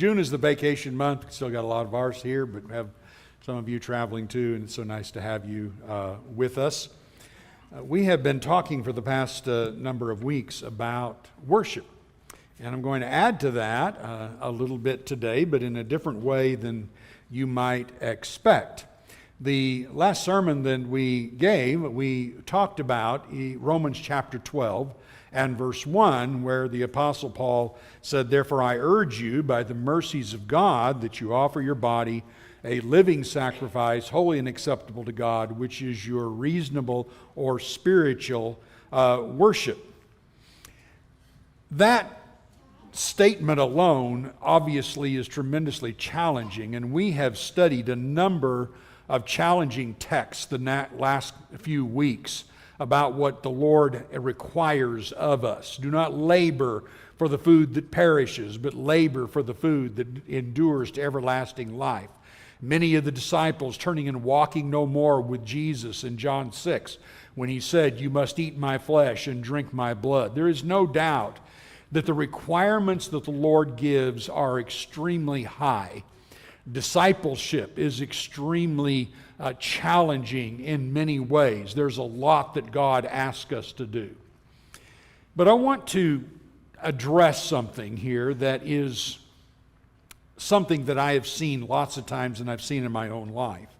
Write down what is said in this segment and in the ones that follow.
June is the vacation month. We still got a lot of ours here, but we have some of you traveling too, and it's so nice to have you with us. We have been talking for the past number of weeks about worship, and I'm going to add to that a little bit today, but in a different way than you might expect. The last sermon that we gave, we talked about Romans chapter 12 and verse 1, where the Apostle Paul said, "Therefore I urge you by the mercies of God that you offer your body a living sacrifice, holy and acceptable to God, which is your reasonable or spiritual worship." That statement alone obviously is tremendously challenging, and we have studied a number of challenging texts the last few weeks about what the Lord requires of us. Do not labor for the food that perishes, but labor for the food that endures to everlasting life. Many of the disciples turning and walking no more with Jesus in John 6, when he said, "You must eat my flesh and drink my blood." There is no doubt that the requirements that the Lord gives are extremely high. Discipleship is extremely challenging in many ways. There's a lot that God asks us to do. But I want to address something here that is something that I have seen lots of times and I've seen in my own life.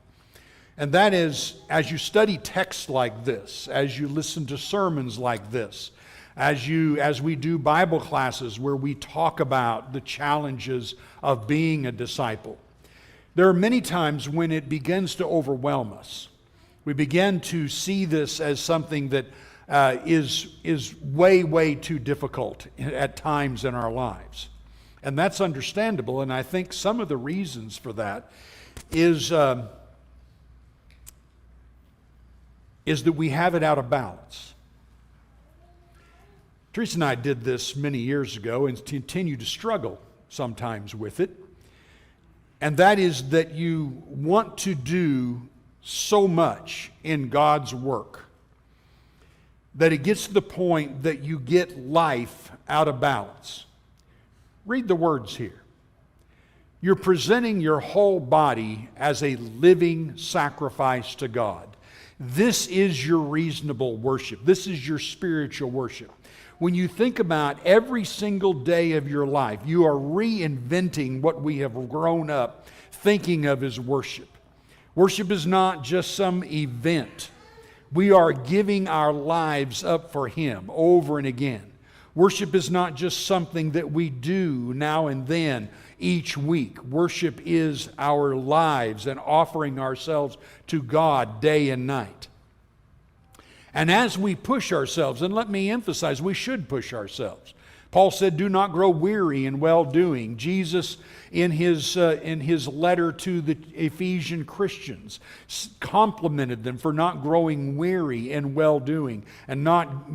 And that is, as you study texts like this, as you listen to sermons like this, as we do Bible classes where we talk about the challenges of being a disciple, there are many times when it begins to overwhelm us. We begin to see this as something that is way too difficult at times in our lives. And that's understandable, and I think some of the reasons for that is that we have it out of balance. Teresa and I did this many years ago and continue to struggle sometimes with it. And that is that you want to do so much in God's work that it gets to the point that you get life out of balance. Read the words here. You're presenting your whole body as a living sacrifice to God. This is your reasonable worship. This is your spiritual worship. When you think about every single day of your life, you are reinventing what we have grown up thinking of as worship. Worship is not just some event. We are giving our lives up for Him over and again. Worship is not just something that we do now and then each week. Worship is our lives and offering ourselves to God day and night. And as we push ourselves, and let me emphasize, we should push ourselves. Paul said, "Do not grow weary in well-doing." Jesus, in his letter to the Ephesian Christians, complimented them for not growing weary in well-doing and not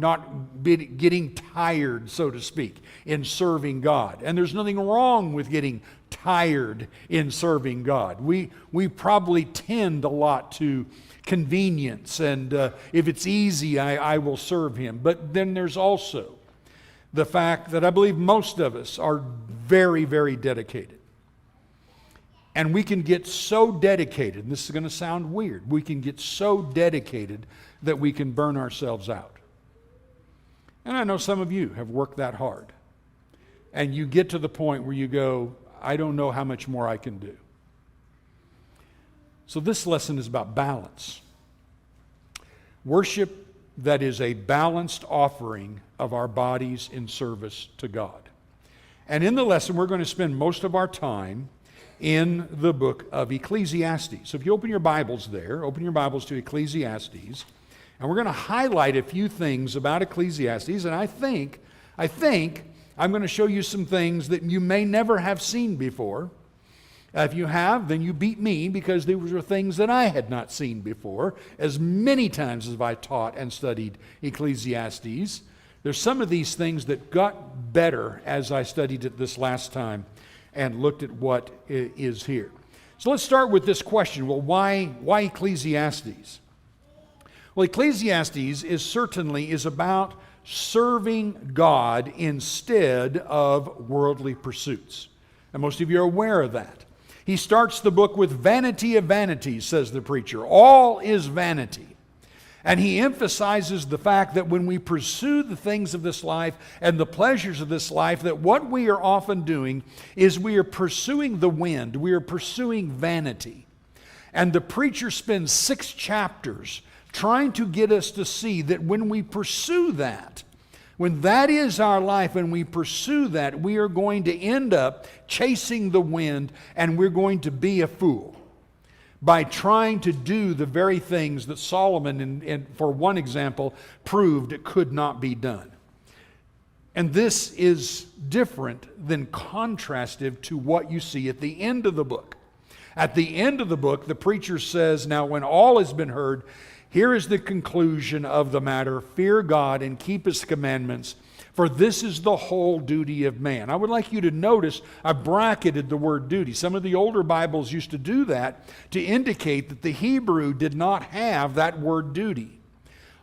getting tired, so to speak, in serving God. And there's nothing wrong with getting tired in serving God. We probably tend a lot to convenience, and if it's easy, I will serve Him. But then there's also the fact that I believe most of us are very dedicated. And we can get so dedicated, and this is going to sound weird, we can get so dedicated that we can burn ourselves out. And I know some of you have worked that hard. And you get to the point where you go, I don't know how much more I can do. So this lesson is about balance. Worship that is a balanced offering of our bodies in service to God. And in the lesson, we're going to spend most of our time in the book of Ecclesiastes. So if you open your Bibles there, open your Bibles to Ecclesiastes, and we're going to highlight a few things about Ecclesiastes, and I think I'm going to show you some things that you may never have seen before. If you have, then you beat me, because these were things that I had not seen before. As many times as I taught and studied Ecclesiastes, there's some of these things that got better as I studied it this last time and looked at what is here. So let's start with this question. Well, why Ecclesiastes? Well, Ecclesiastes is about serving God instead of worldly pursuits. And most of you are aware of that. He starts the book with vanity of vanities, says the preacher. All is vanity. And he emphasizes the fact that when we pursue the things of this life and the pleasures of this life, that what we are often doing is we are pursuing the wind. We are pursuing vanity. And the preacher spends 6 chapters trying to get us to see that when we pursue that, when that is our life and we pursue that, we are going to end up chasing the wind and we're going to be a fool by trying to do the very things that Solomon, for one example, proved it could not be done. And this is different than contrastive to what you see at the end of the book. At the end of the book, the preacher says, now when all has been heard, here is the conclusion of the matter. Fear God and keep His commandments, for this is the whole duty of man. I would like you to notice I bracketed the word duty. Some of the older Bibles used to do that to indicate that the Hebrew did not have that word duty.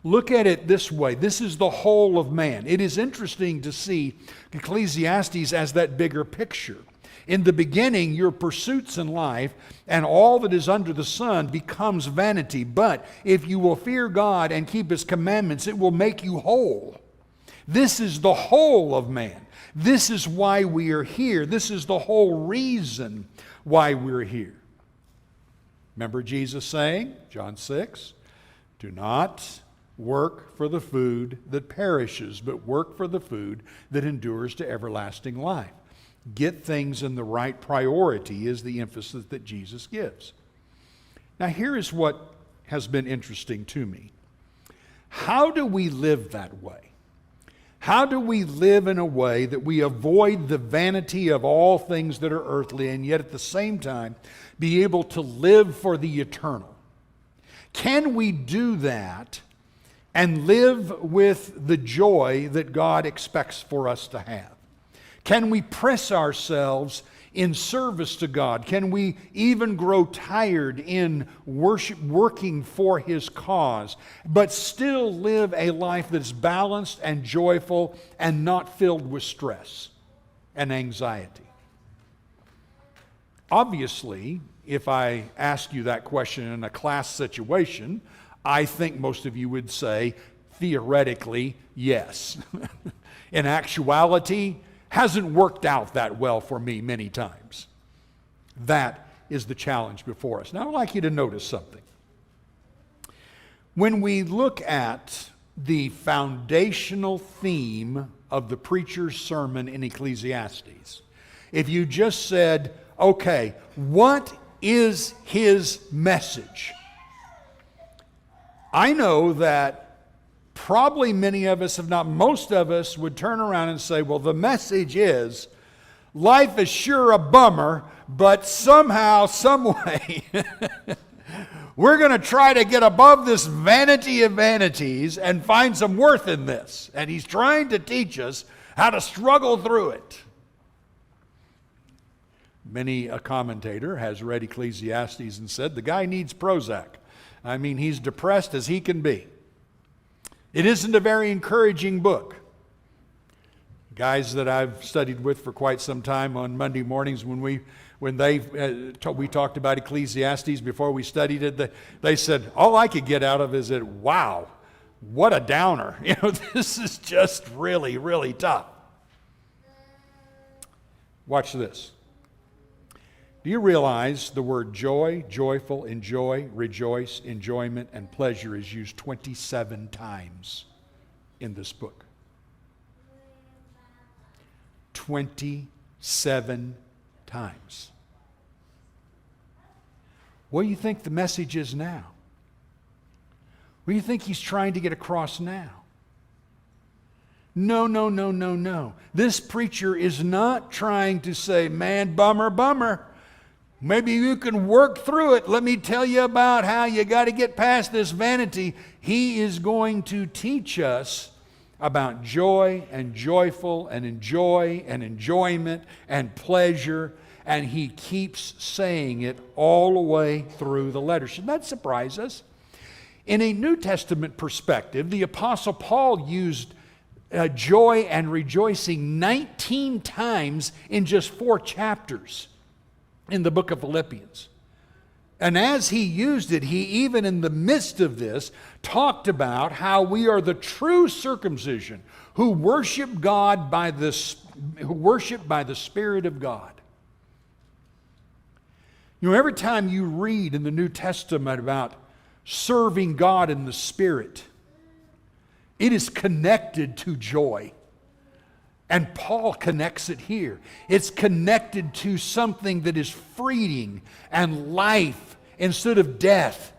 Look at it this way. This is the whole of man. It is interesting to see Ecclesiastes as that bigger picture. In the beginning, your pursuits in life and all that is under the sun becomes vanity. But if you will fear God and keep His commandments, it will make you whole. This is the whole of man. This is why we are here. This is the whole reason why we're here. Remember Jesus saying, John 6, do not work for the food that perishes, but work for the food that endures to everlasting life. Get things in the right priority is the emphasis that Jesus gives. Now here is what has been interesting to me. How do we live that way? How do we live in a way that we avoid the vanity of all things that are earthly and yet at the same time be able to live for the eternal? Can we do that and live with the joy that God expects for us to have? Can we press ourselves in service to God? Can we even grow tired in working for His cause, but still live a life that's balanced and joyful and not filled with stress and anxiety? Obviously, if I ask you that question in a class situation, I think most of you would say, theoretically, yes. In actuality, hasn't worked out that well for me many times. That is the challenge before us. Now, I'd like you to notice something. When we look at the foundational theme of the preacher's sermon in Ecclesiastes, if you just said, okay, what is his message? I know that probably many of us, if not most of us, would turn around and say, well, the message is, life is sure a bummer, but somehow, some way, we're going to try to get above this vanity of vanities and find some worth in this. And he's trying to teach us how to struggle through it. Many a commentator has read Ecclesiastes and said, the guy needs Prozac. I mean, he's depressed as he can be. It isn't a very encouraging book. Guys that I've studied with for quite some time on Monday mornings when we talked about Ecclesiastes before we studied it, they said, all I could get out of it is that, wow, what a downer. You know, this is just really, really tough. Watch this. Do you realize the word joy, joyful, enjoy, rejoice, enjoyment, and pleasure is used 27 times in this book? 27 times. What do you think the message is now? What do you think he's trying to get across now? No, no, no, no, no. This preacher is not trying to say, man, bummer, bummer. Maybe you can work through it. Let me tell you about how you got to get past this vanity. He is going to teach us about joy and joyful and enjoy and enjoyment and pleasure. And he keeps saying it all the way through the letter. Should that surprise us? In a New Testament perspective, the Apostle Paul used joy and rejoicing 19 times in just 4 chapters in the book of Philippians. And as he used it, he even in the midst of this talked about how we are the true circumcision who worship God by the Spirit of God. You know, every time you read in the New Testament about serving God in the Spirit, it is connected to joy. And Paul connects it here. It's connected to something that is freeing and life instead of death.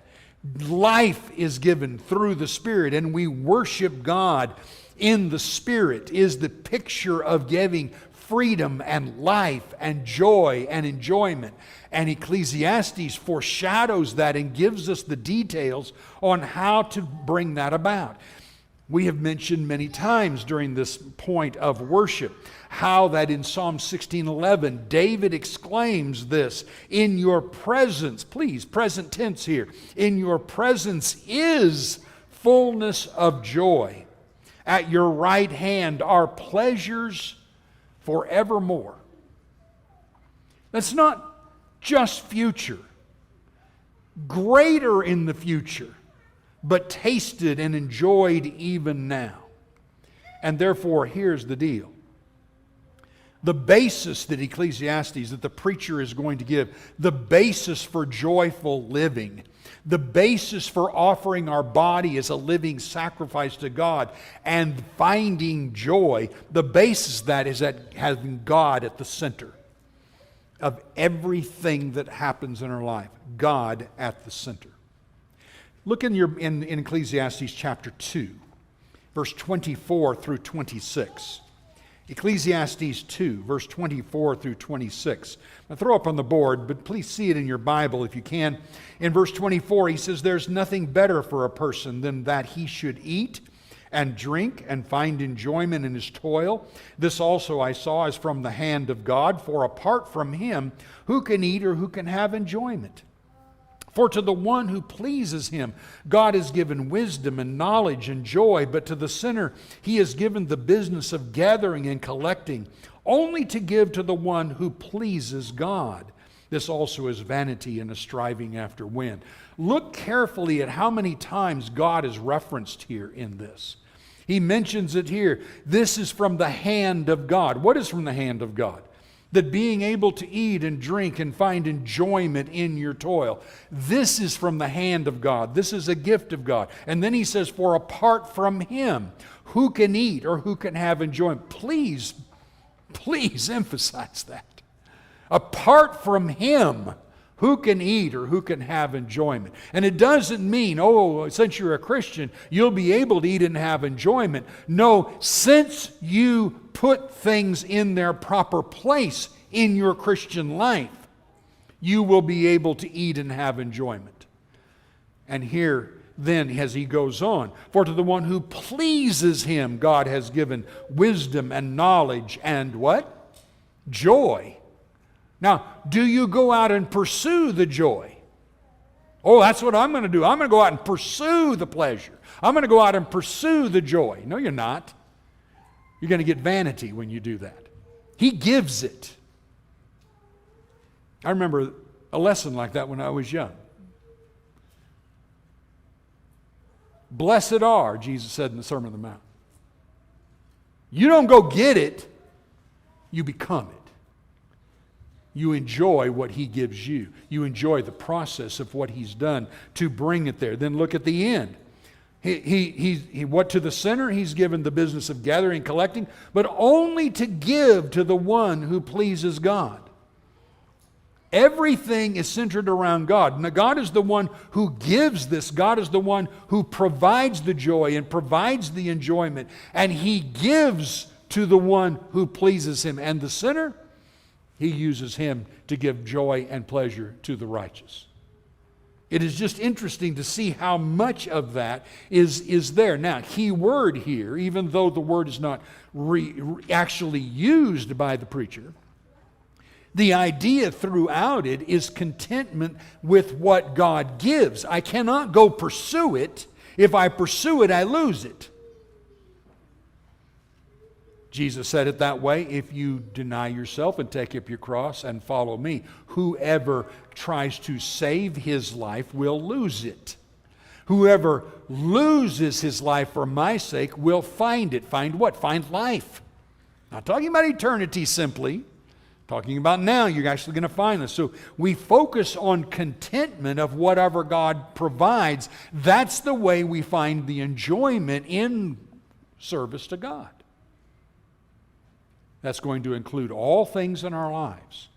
Life is given through the Spirit, and we worship God in the Spirit is the picture of giving freedom and life and joy and enjoyment. And Ecclesiastes foreshadows that and gives us the details on how to bring that about. We have mentioned many times during this point of worship how that in Psalm 16:11 David exclaims this, in your presence, please, present tense here, in your presence is fullness of joy. At your right hand are pleasures forevermore. That's not just future, greater in the future, but tasted and enjoyed even now. And therefore, here's the deal. The basis that Ecclesiastes, that the preacher is going to give, the basis for joyful living, the basis for offering our body as a living sacrifice to God and finding joy, the basis of that is that having God at the center of everything that happens in our life. God at the center. Look in Ecclesiastes chapter 2, verse 24 through 26. Ecclesiastes 2, verse 24 through 26. I'll throw up on the board, but please see it in your Bible if you can. In verse 24, he says, there's nothing better for a person than that he should eat and drink and find enjoyment in his toil. This also I saw is from the hand of God, for apart from him, who can eat or who can have enjoyment? For to the one who pleases him, God has given wisdom and knowledge and joy, but to the sinner he has given the business of gathering and collecting, only to give to the one who pleases God. This also is vanity and a striving after wind. Look carefully at how many times God is referenced here in this. He mentions it here. This is from the hand of God. What is from the hand of God? That being able to eat and drink and find enjoyment in your toil. This is from the hand of God. This is a gift of God. And then he says, for apart from him, who can eat or who can have enjoyment? Please emphasize that. Apart from him, who can eat or who can have enjoyment? And it doesn't mean, since you're a Christian, you'll be able to eat and have enjoyment. No, since you put things in their proper place in your Christian life, you will be able to eat and have enjoyment. And here, then, as he goes on, for to the one who pleases him, God has given wisdom and knowledge and what? Joy. Now, do you go out and pursue the joy? Oh, that's what I'm going to do. I'm going to go out and pursue the pleasure. I'm going to go out and pursue the joy. No, you're not. You're going to get vanity when you do that. He gives it. I remember a lesson like that when I was young. Blessed are, Jesus said in the Sermon on the Mount. You don't go get it, you become it. You enjoy what he gives you. You enjoy the process of what he's done to bring it there. Then look at the end. What to the sinner? He's given the business of gathering and collecting, but only to give to the one who pleases God. Everything is centered around God. Now, God is the one who gives this. God is the one who provides the joy and provides the enjoyment. And he gives to the one who pleases him. And the sinner, he uses him to give joy and pleasure to the righteous. It is just interesting to see how much of that is there. Now, key word here, even though the word is not actually used by the preacher, the idea throughout it is contentment with what God gives. I cannot go pursue it. If I pursue it, I lose it. Jesus said it that way, if you deny yourself and take up your cross and follow me, whoever tries to save his life will lose it. Whoever loses his life for my sake will find it. Find what? Find life. Not talking about eternity simply. Talking about now, you're actually going to find this. So we focus on contentment of whatever God provides. That's the way we find the enjoyment in service to God. That's going to include all things in our lives.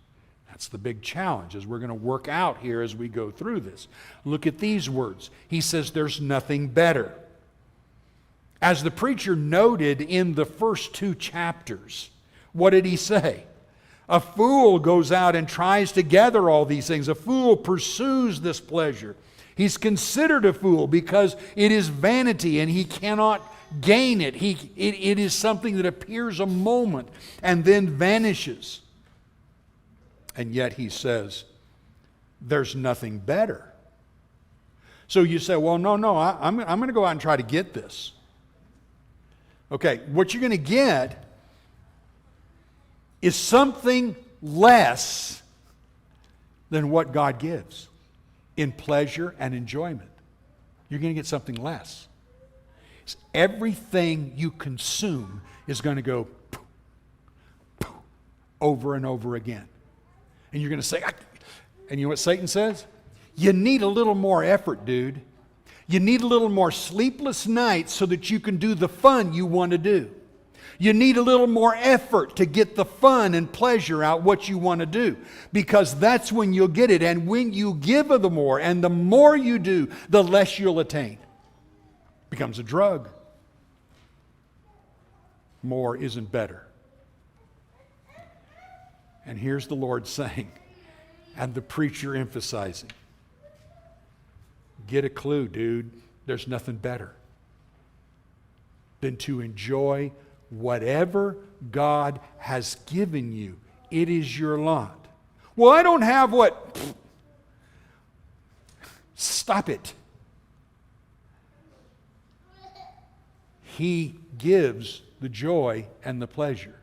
That's the big challenge as we're going to work out here as we go through this. Look at these words. He says there's nothing better. As the preacher noted in the first 2 chapters, what did he say? A fool goes out and tries to gather all these things. A fool pursues this pleasure. He's considered a fool because it is vanity and he cannot gain it. It is something that appears a moment and then vanishes. And yet he says, there's nothing better. So you say, well, no, I'm going to go out and try to get this. Okay, what you're going to get is something less than what God gives in pleasure and enjoyment. You're going to get something less. Everything you consume is going to go poof, poof, over and over again. And you're going to say, and you know what Satan says? You need a little more effort, dude. You need a little more sleepless nights so that you can do the fun you want to do. You need a little more effort to get the fun and pleasure out what you want to do, because that's when you'll get it. And when you give of the more, and the more you do, the less you'll attain. It becomes a drug. More isn't better. And here's the Lord saying, and the preacher emphasizing, get a clue, dude. There's nothing better than to enjoy whatever God has given you. It is your lot. Well, I don't have what? Stop it. He gives the joy and the pleasure.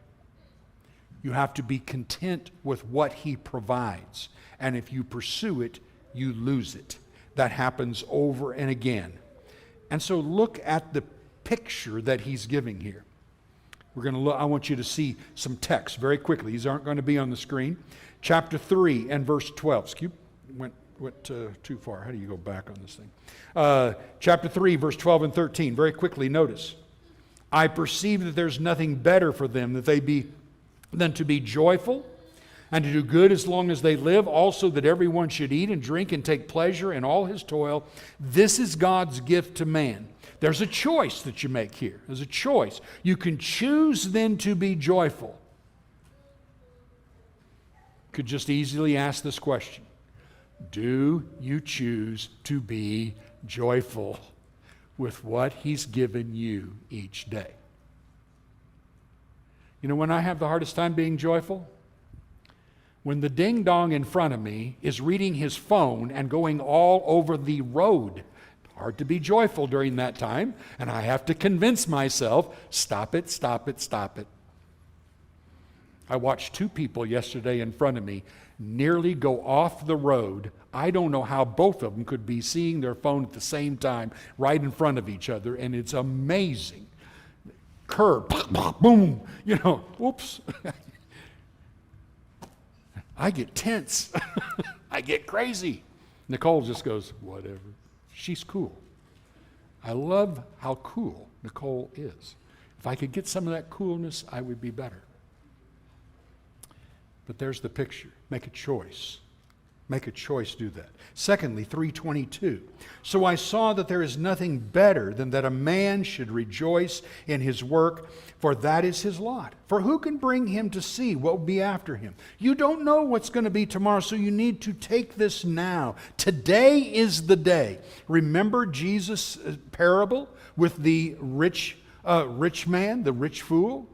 You have to be content with what He provides. And if you pursue it, you lose it. That happens over and again. And so look at the picture that He's giving here. We're going to look. I want you to see some text very quickly. These aren't going to be on the screen. Chapter 3 and verse 12. Excuse me, went too far. How do you go back on this thing? Chapter 3, verse 12 and 13. Very quickly, notice. I perceive that there's nothing better for them than to be joyful and to do good as long as they live. Also that everyone should eat and drink and take pleasure in all his toil. This is God's gift to man. There's a choice that you make here. There's a choice. You can choose then to be joyful. Could just easily ask this question. Do you choose to be joyful with what He's given you each day? You know when I have the hardest time being joyful? When the ding-dong in front of me is reading his phone and going all over the road. Hard to be joyful during that time, and I have to convince myself, stop it, stop it, stop it. I watched 2 people yesterday in front of me nearly go off the road. I don't know how both of them could be seeing their phone at the same time right in front of each other, and it's amazing. Curb, boom, oops. I get tense. I get crazy. Nicole just goes, whatever. She's cool. I love how cool Nicole is. If I could get some of that coolness, I would be better. But there's the picture. Make a choice. Make a choice, do that. Secondly, 3:22. So I saw that there is nothing better than that a man should rejoice in his work, for that is his lot. For who can bring him to see what will be after him? You don't know what's going to be tomorrow, so you need to take this now. Today is the day. Remember Jesus' parable with the rich man, the rich fool?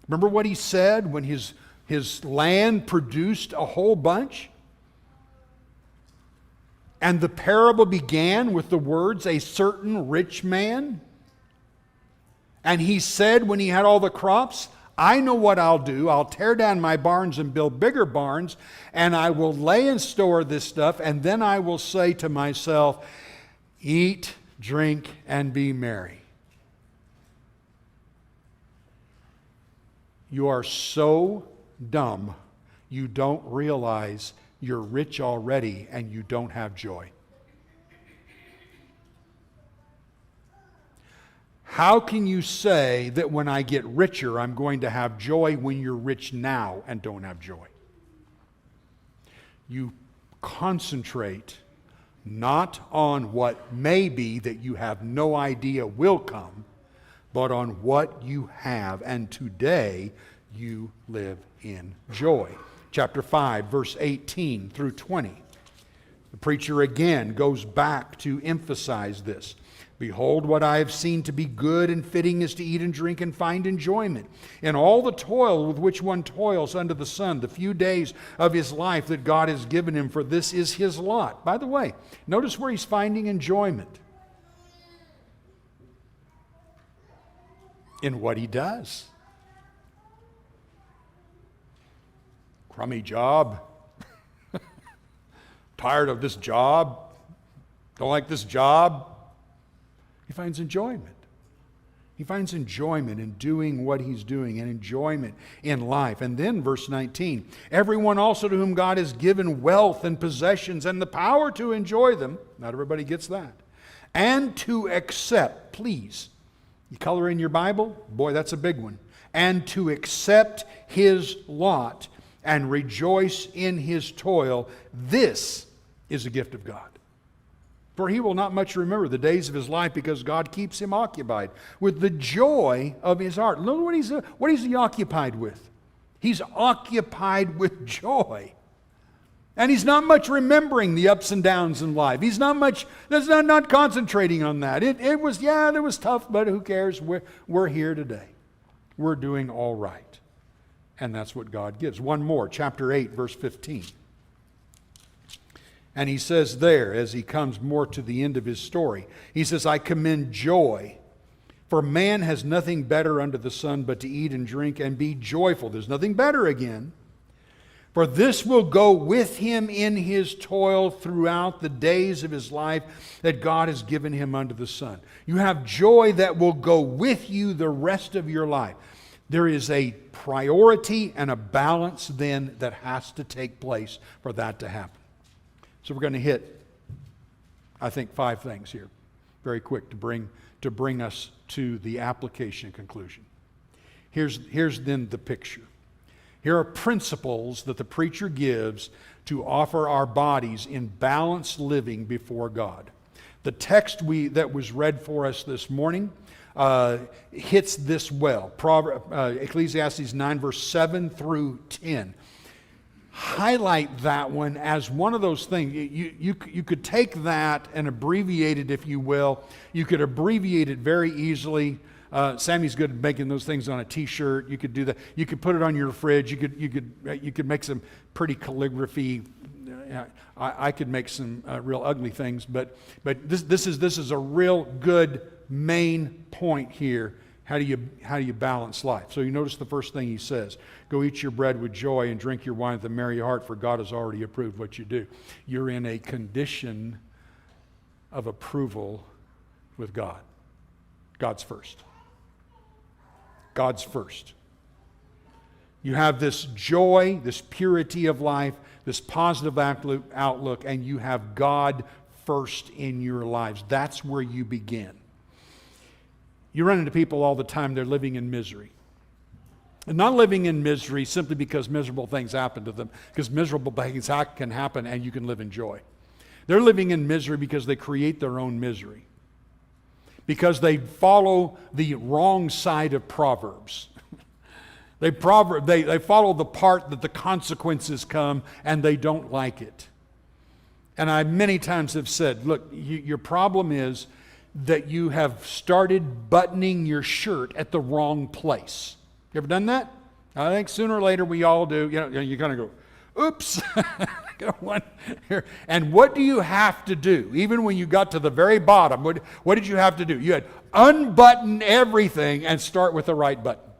Remember what he said when his land produced a whole bunch? And the parable began with the words, a certain rich man. And he said when he had all the crops, I know what I'll do. I'll tear down my barns and build bigger barns, and I will lay in store this stuff, and then I will say to myself, eat, drink, and be merry. You are so dumb, you don't realize you're rich already and you don't have joy. How can you say that when I get richer, I'm going to have joy when you're rich now and don't have joy? You concentrate not on what may be that you have no idea will come, but on what you have. And today, you live in joy. Chapter 5, verse 18 through 20. The preacher again goes back to emphasize this. Behold, what I have seen to be good and fitting is to eat and drink and find enjoyment in all the toil with which one toils under the sun, the few days of his life that God has given him, for this is his lot. By the way, notice where he's finding enjoyment. In what he does. Crummy job. Tired of this job. Don't like this job. He finds enjoyment. He finds enjoyment in doing what he's doing and enjoyment in life. And then verse 19, everyone also to whom God has given wealth and possessions and the power to enjoy them, not everybody gets that, and to accept, please, you color in your Bible? Boy, that's a big one. And to accept his lot and rejoice in his toil, this is a gift of God. For he will not much remember the days of his life, because God keeps him occupied with the joy of his heart. Look what is he occupied with? He's occupied with joy. And he's not much remembering the ups and downs in life. He's not concentrating on that. It was tough, but who cares? We're here today. We're doing all right. And that's what God gives. One more, chapter 8, verse 15. And he says there, as he comes more to the end of his story, he says, I commend joy, for man has nothing better under the sun but to eat and drink and be joyful. There's nothing better again. For this will go with him in his toil throughout the days of his life that God has given him under the sun. You have joy that will go with you the rest of your life. There is a priority and a balance then that has to take place for that to happen. So we're going to hit, I think, 5 things here, very quick, to bring us to the application conclusion. Here's then the picture. Here are principles that the preacher gives to offer our bodies in balanced living before God. The text that was read for us this morning hits this well. Ecclesiastes 9, verse 7 through 10. Highlight that one as one of those things. You could take that and abbreviate it, if you will. You could abbreviate it very easily. Sammy's good at making those things on a T-shirt. You could do that. You could put it on your fridge. You could make some pretty calligraphy. I could make some real ugly things, but this is a real good main point here. How do you balance life? So you notice the first thing he says: go eat your bread with joy and drink your wine with a merry heart, for God has already approved what you do. You're in a condition of approval with God. God's first. God's first. You have this joy, this purity of life, this positive outlook, and you have God first in your lives. That's where you begin. You run into people all the time, they're living in misery. And not living in misery simply because miserable things happen to them, because miserable things can happen and you can live in joy. They're living in misery because they create their own misery. Because they follow the wrong side of Proverbs. They follow the part that the consequences come and they don't like it. And I many times have said, look, your problem is that you have started buttoning your shirt at the wrong place. You ever done that? I think sooner or later we all do. You kind of go, oops, second one here. And what do you have to do? Even when you got to the very bottom, what did you have to do? You had unbutton everything and start with the right button.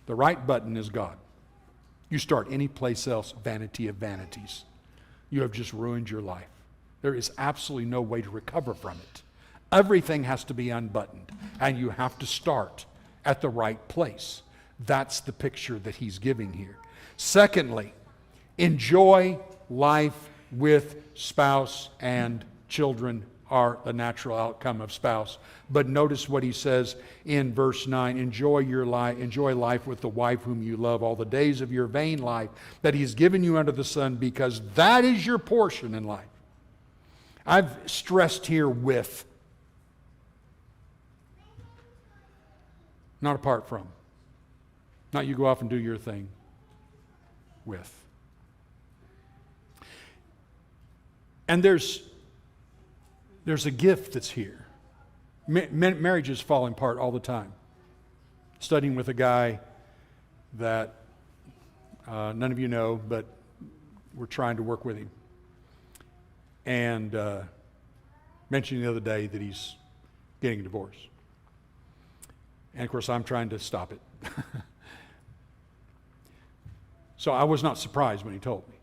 The right button is God. You start any place else, vanity of vanities. You have just ruined your life. There is absolutely no way to recover from it. Everything has to be unbuttoned, and you have to start at the right place. That's the picture that he's giving here. Secondly, enjoy life with spouse and children are the natural outcome of spouse. But notice what he says in verse 9, enjoy life with the wife whom you love all the days of your vain life that he's given you under the sun, because that is your portion in life. I've stressed here with, not apart from. Not you go off and do your thing. With. And there's a gift that's here. Marriages fall apart all the time. Studying with a guy that none of you know, but we're trying to work with him. And mentioned the other day that he's getting a divorce. And of course, I'm trying to stop it. So I was not surprised when he told me.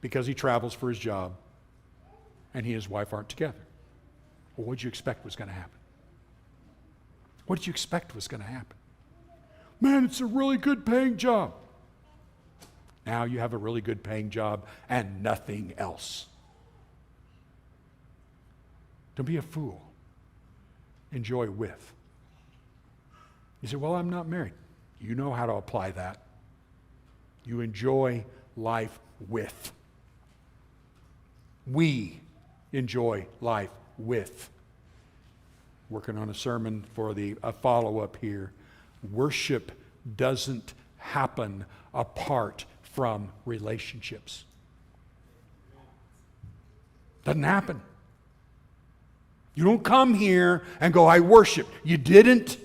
Because he travels for his job, and he and his wife aren't together. Well, what did you expect was going to happen? What did you expect was going to happen? Man, it's a really good paying job. Now you have a really good paying job and nothing else. Don't be a fool. Enjoy with. You say, well, I'm not married. You know how to apply that. You enjoy life with. We enjoy life with. Working on a sermon for a follow-up here. Worship doesn't happen apart from relationships. Doesn't happen. You don't come here and go, I worship. You didn't.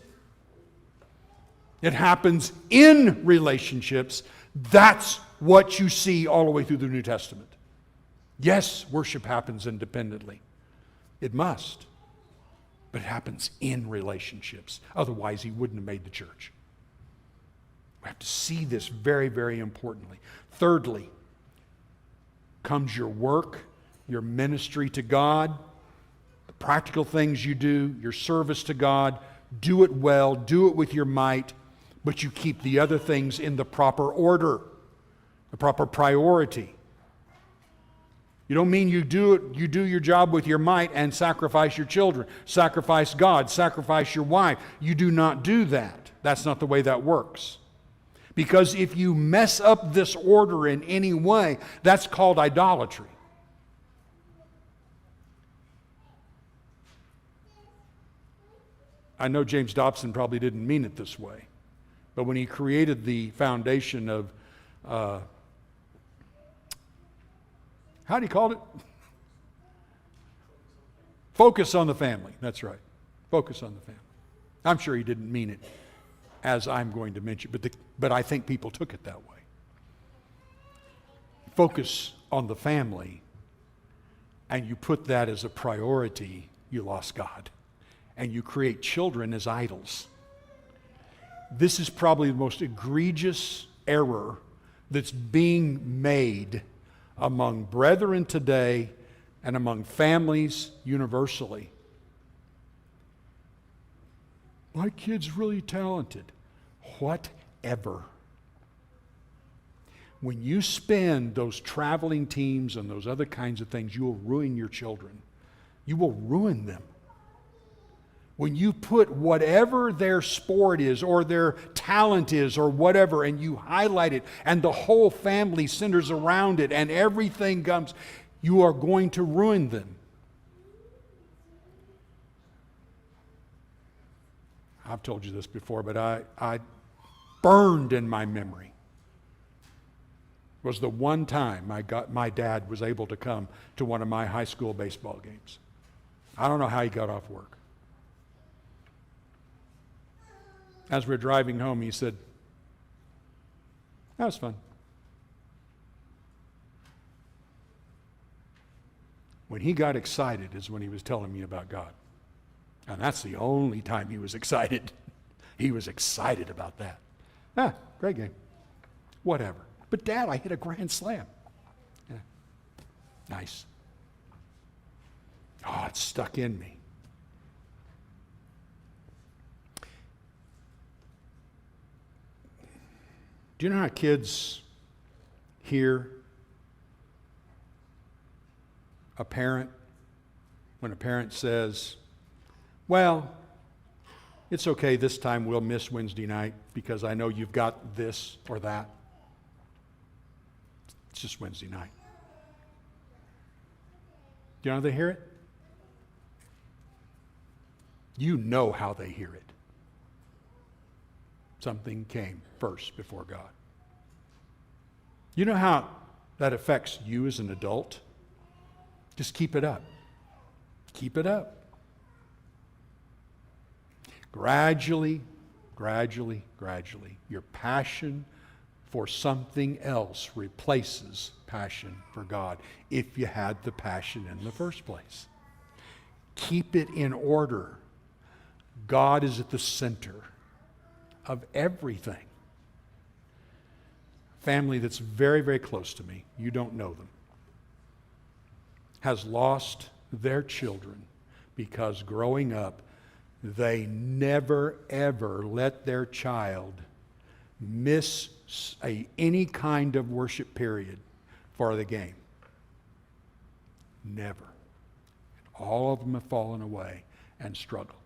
It happens in relationships. That's what you see all the way through the New Testament. Yes, worship happens independently. It must. But it happens in relationships. Otherwise, he wouldn't have made the church. We have to see this very, very importantly. Thirdly, comes your work, your ministry to God, the practical things you do, your service to God. Do it well, do it with your might, but you keep the other things in the proper order, the proper priority. You don't mean you do your job with your might and sacrifice your children, sacrifice God, sacrifice your wife. You do not do that. That's not the way that works. Because if you mess up this order in any way, that's called idolatry. I know James Dobson probably didn't mean it this way, but when he created the foundation of, how do you call it? Focus on the family. That's right. Focus on the family. I'm sure he didn't mean it as I'm going to mention, but I think people took it that way. Focus on the family, and you put that as a priority, you lost God. And you create children as idols. This is probably the most egregious error that's being made among brethren today and among families universally. My kid's really talented. Whatever. When you spend those traveling teams and those other kinds of things, you will ruin your children. You will ruin them. When you put whatever their sport is or their talent is or whatever, and you highlight it, and the whole family centers around it, and everything comes, you are going to ruin them. I've told you this before, but I burned in my memory was the one time my dad was able to come to one of my high school baseball games. I don't know how he got off work. As we're driving home, he said, That was fun. When he got excited is when he was telling me about God. And that's the only time he was excited. He was excited about that. Great game. Whatever. But Dad, I hit a grand slam. Yeah. Nice. Oh, it's stuck in me. Do you know how kids hear a parent when a parent says, well, it's okay, this time we'll miss Wednesday night because I know you've got this or that. It's just Wednesday night. Do you know how they hear it? You know how they hear it. Something came first before God. You know how that affects you as an adult? Just keep it up. Keep it up. Gradually, your passion for something else replaces passion for God if you had the passion in the first place. Keep it in order. God is at the center of everything. Family that's very, very close to me, you don't know them, has lost their children because growing up, they never, ever let their child miss any kind of worship period for the game. Never. All of them have fallen away and struggled.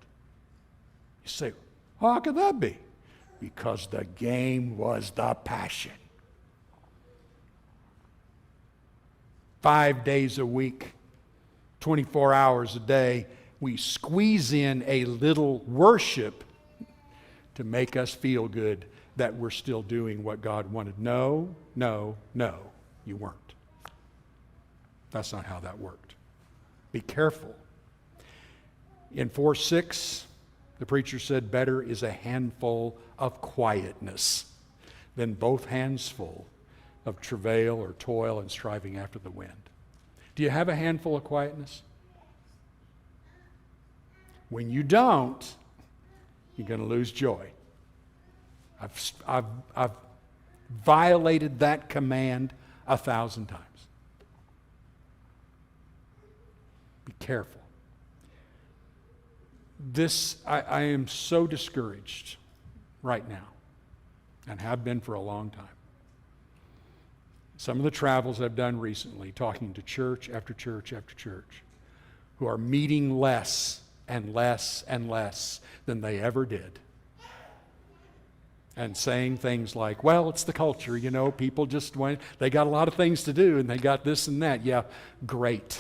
You say, how could that be? Because the game was the passion. 5 days a week, 24 hours a day, we squeeze in a little worship to make us feel good that we're still doing what God wanted. No, you weren't. That's not how that worked. Be careful. In 4:6, the preacher said, better is a handful of quietness than both hands full of travail or toil and striving after the wind. Do you have a handful of quietness? When you don't, you're going to lose joy. I've violated that command 1,000 times. Be careful. I am so discouraged right now, and have been for a long time. Some of the travels I've done recently, talking to church after church after church, who are meeting less and less and less than they ever did. And saying things like, well, it's the culture, people just they got a lot of things to do and they got this and that. Yeah, great.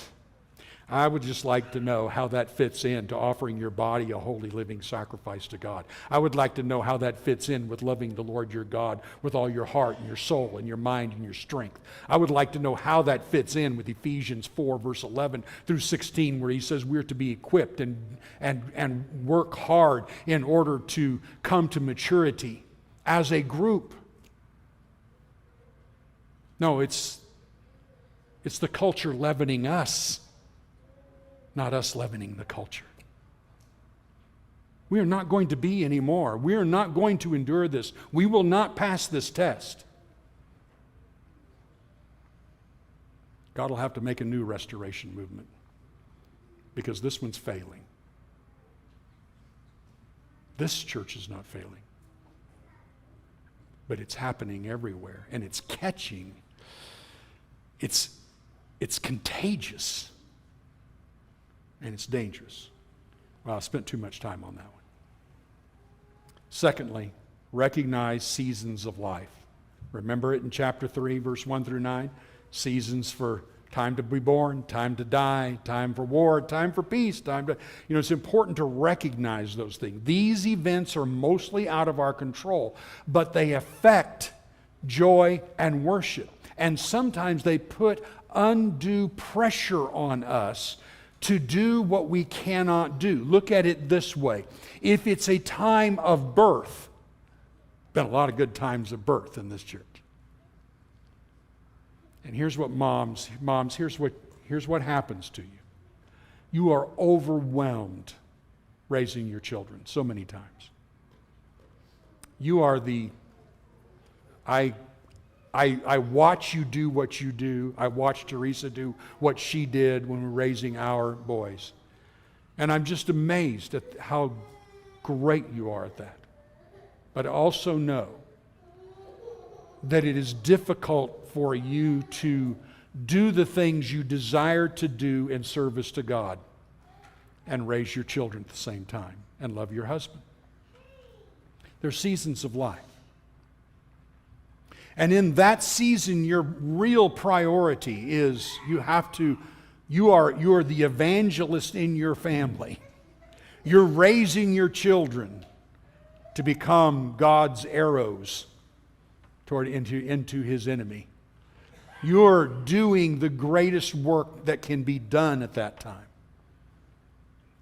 I would just like to know how that fits into offering your body a holy living sacrifice to God. I would like to know how that fits in with loving the Lord your God with all your heart and your soul and your mind and your strength. I would like to know how that fits in with Ephesians 4, verse 11 through 16, where he says we're to be equipped and work hard in order to come to maturity as a group. No, it's the culture leavening us, not us leavening the culture. We are not going to be anymore. We are not going to endure this. We will not pass this test. God will have to make a new restoration movement because this one's failing. This church is not failing. But it's happening everywhere, and it's catching. It's contagious. And it's dangerous. Well, I spent too much time on that one. Secondly, recognize seasons of life. Remember it in chapter 3, verse 1 through 9? Seasons for time to be born, time to die, time for war, time for peace, time to... it's important to recognize those things. These events are mostly out of our control, but they affect joy and worship. And sometimes they put undue pressure on us to do what we cannot do. Look at it this way. If it's a time of birth, been a lot of good times of birth in this church. And here's what moms, here's what happens to you. You are overwhelmed raising your children so many times. You are I watch you do what you do. I watched Teresa do what she did when we were raising our boys. And I'm just amazed at how great you are at that. But also know that it is difficult for you to do the things you desire to do in service to God and raise your children at the same time and love your husband. There's seasons of life. And in that season, your real priority is you are the evangelist in your family. You're raising your children to become God's arrows into his enemy. You're doing the greatest work that can be done at that time.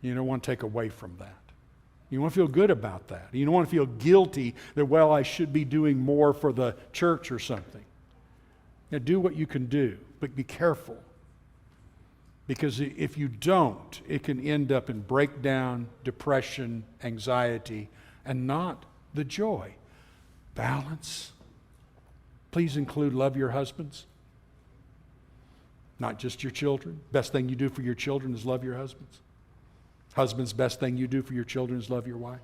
You don't want to take away from that. You want to feel good about that. You don't want to feel guilty that, well, I should be doing more for the church or something. Now, do what you can do, but be careful. Because if you don't, it can end up in breakdown, depression, anxiety, and not the joy. Balance. Please include love your husbands, not just your children. Best thing you do for your children is love your husbands. Husbands, best thing you do for your children is love your wife.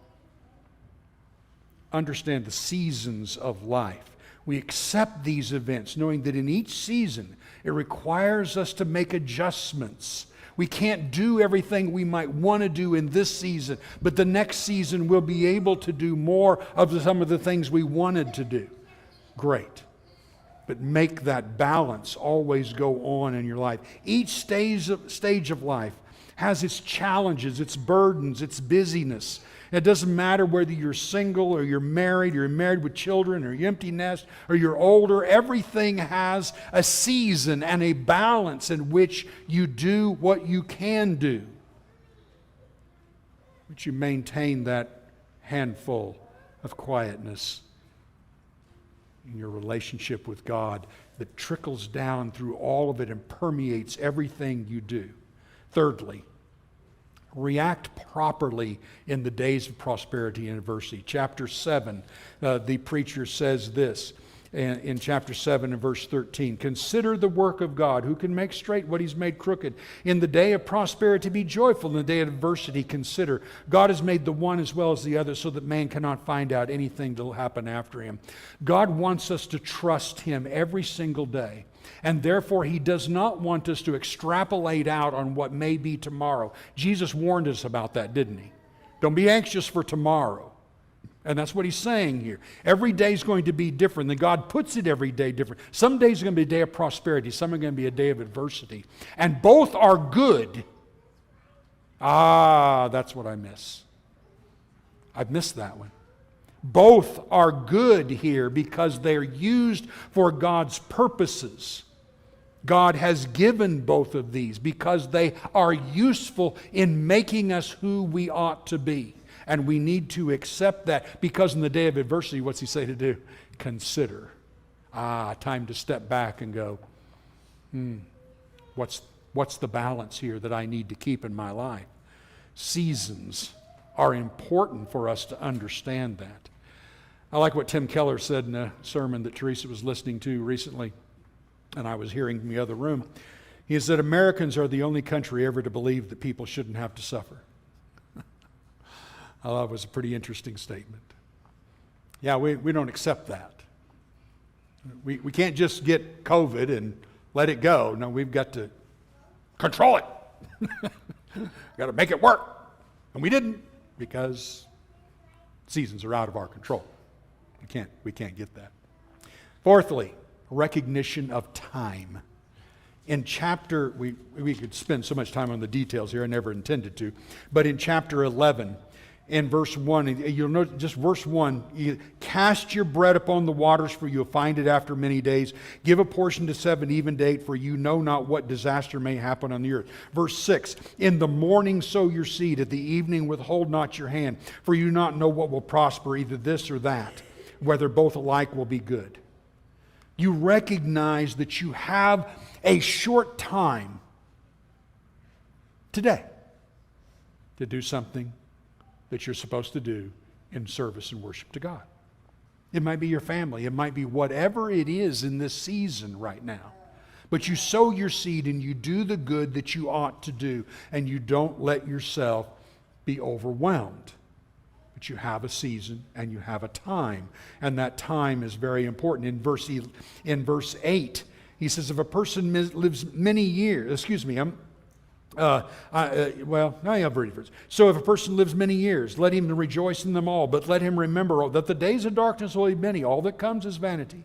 Understand the seasons of life. We accept these events knowing that in each season it requires us to make adjustments. We can't do everything we might want to do in this season, but the next season we'll be able to do more of some of the things we wanted to do. Great. But make that balance always go on in your life. Each stage of life has its challenges, its burdens, its busyness. It doesn't matter whether you're single or you're married with children or you empty nest or you're older. Everything has a season and a balance in which you do what you can do. But you maintain that handful of quietness in your relationship with God that trickles down through all of it and permeates everything you do. Thirdly, react properly in the days of prosperity and adversity. Chapter 7, the preacher says this in chapter 7 and verse 13. Consider the work of God, who can make straight what he's made crooked. In the day of prosperity be joyful. In the day of adversity consider. God has made the one as well as the other so that man cannot find out anything that will happen after him. God wants us to trust him every single day. And therefore, he does not want us to extrapolate out on what may be tomorrow. Jesus warned us about that, didn't he? Don't be anxious for tomorrow. And that's what he's saying here. Every day is going to be different. And God puts it every day different. Some days are going to be a day of prosperity. Some are going to be a day of adversity. And both are good. That's what I miss. I've missed that one. Both are good here because they're used for God's purposes. God has given both of these because they are useful in making us who we ought to be. And we need to accept that because in the day of adversity, what's he say to do? Consider. Time to step back and go, what's the balance here that I need to keep in my life? Seasons are important for us to understand that. I like what Tim Keller said in a sermon that Teresa was listening to recently, and I was hearing in the other room. He said, Americans are the only country ever to believe that people shouldn't have to suffer. I thought it was a pretty interesting statement. Yeah, we don't accept that. We can't just get COVID and let it go. No, we've got to control it. Got to make it work. And we didn't because seasons are out of our control. We can't get that. Fourthly, recognition of time. In chapter, we could spend so much time on the details here, I never intended to, but in chapter 11, in verse 1, you'll note just verse 1, cast your bread upon the waters, for you'll find it after many days. Give a portion to 7, even to 8, for you know not what disaster may happen on the earth. Verse 6, in the morning sow your seed, at the evening withhold not your hand, for you do not know what will prosper, either this or that, whether both alike will be good. You recognize that you have a short time today to do something that you're supposed to do in service and worship to God. It might be your family. It might be whatever it is in this season right now. But you sow your seed and you do the good that you ought to do, and you don't let yourself be overwhelmed. But you have a season and you have a time, and that time is very important. In verse 8, he says, if a person lives many years, so if a person lives many years, let him rejoice in them all, but let him remember that the days of darkness will be many. All that comes is vanity.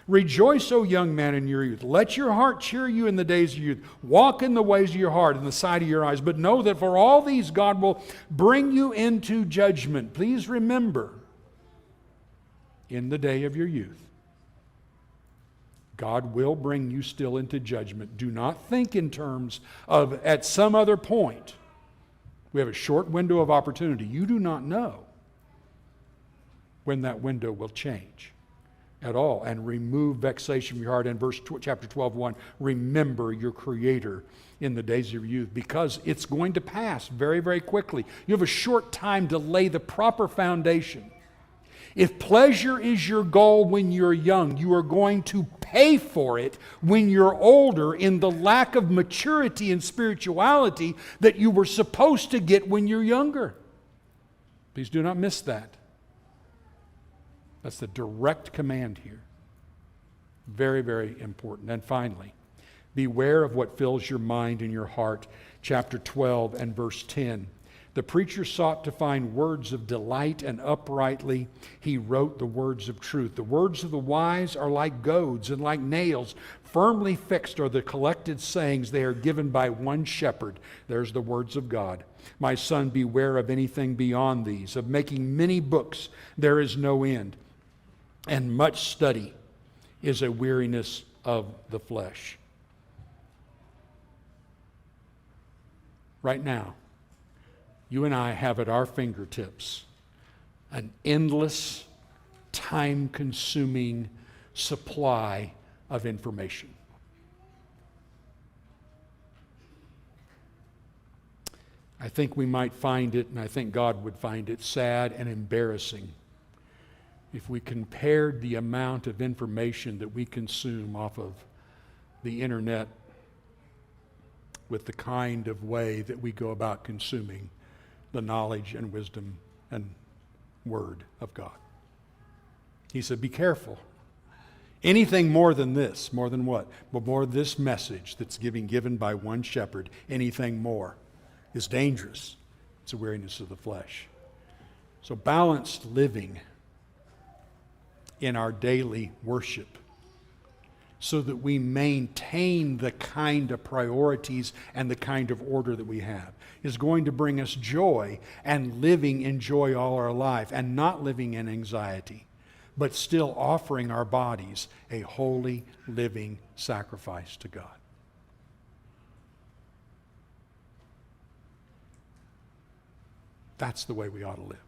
Rejoice, O young man, in your youth. Let your heart cheer you in the days of youth. Walk in the ways of your heart, in the sight of your eyes. But know that for all these God will bring you into judgment. Please remember, in the day of your youth, God will bring you still into judgment. Do not think in terms of at some other point. We have a short window of opportunity. You do not know when that window will change at all. And remove vexation from your heart. In chapter 12:1, remember your Creator in the days of your youth, because it's going to pass very, very quickly. You have a short time to lay the proper foundation. If pleasure is your goal when you're young, you are going to pay for it when you're older in the lack of maturity and spirituality that you were supposed to get when you're younger. Please do not miss that. That's the direct command here. Very, very important. And finally, beware of what fills your mind and your heart. Chapter 12 and verse 10. The preacher sought to find words of delight, and uprightly he wrote the words of truth. The words of the wise are like goads, and like nails, firmly fixed are the collected sayings. They are given by one shepherd. There's the words of God. My son, beware of anything beyond these. Of making many books there is no end, and much study is a weariness of the flesh. Right now, you and I have at our fingertips an endless, time-consuming supply of information. I think we might find it, and I think God would find it, sad and embarrassing if we compared the amount of information that we consume off of the internet with the kind of way that we go about consuming the knowledge and wisdom and word of God. He said, be careful. Anything more than this, more than what? But more this message that's given by one shepherd, anything more is dangerous. It's a weariness of the flesh. So balanced living in our daily worship, so that we maintain the kind of priorities and the kind of order that we have, is going to bring us joy, and living in joy all our life, and not living in anxiety, but still offering our bodies a holy, living sacrifice to God. That's the way we ought to live.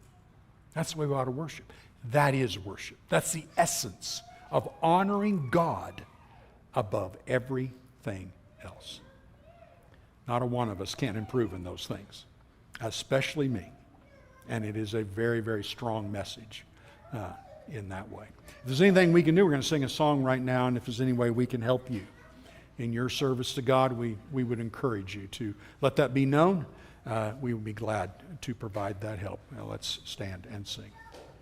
That's the way we ought to worship. That is worship. That's the essence of honoring God above everything else. Not a one of us can improve in those things, especially me. And it is a very, very strong message in that way. If there's anything we can do, we're going to sing a song right now, and if there's any way we can help you in your service to God, we would encourage you to let that be known. We would be glad to provide that help. Now let's stand and sing.